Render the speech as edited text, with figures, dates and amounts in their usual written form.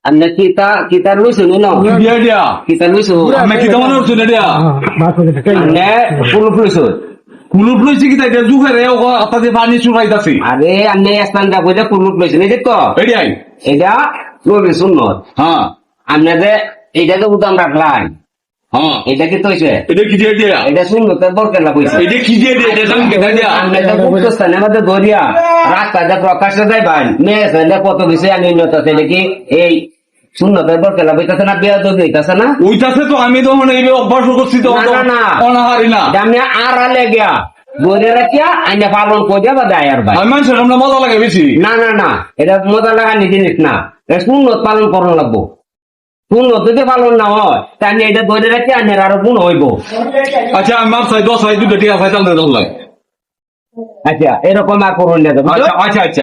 Anda kita lusu no. dia. Kita lusu. Ame kita mana urus dia. Anda puluh lusu. Kulub lusi kita dia juga reo ko apa dia pani surai dasi. Are anda astan da boja puluh lusu ni dekko. Edi ai. Eda lusu sunno. Ha. Anda de eda to utam raklan. Ha. Eda kito ise. Edi ki dia. Eda sunno ta borkan la koise. Edi ki dia sang kita dia. Anda da bukto stane mate doria. Rasta da prakash dai ban. Me sanda কত বিষয় আমি নতাতে দেখি এই শূন্য ব্যবহার করা বইতাছে না বিয়া তো দিতাছে না ওইটাছে তো আমি তো মানে এই অভ্যাস করছি তো না অনাহারি না দামে আর আলে গিয়া গরে রাখিয়া আইনা পালন করিয়া বা দেয় আর ভাই আমি মানুষের আমরা মজা লাগে বেশি না এটা মজা লাগানি জিনিস না এটা শূন্য পালন করন লাগবো শূন্য যদি পালন না হয় তাহলে এটা গরে রাখি আইনের আরো গুণ হইব আচ্ছা আমি মাপ চাই 10 হয় 2 টিয়া চাই চাল দেওয়া লাগে আচ্ছা এরকম আর করুন না আচ্ছা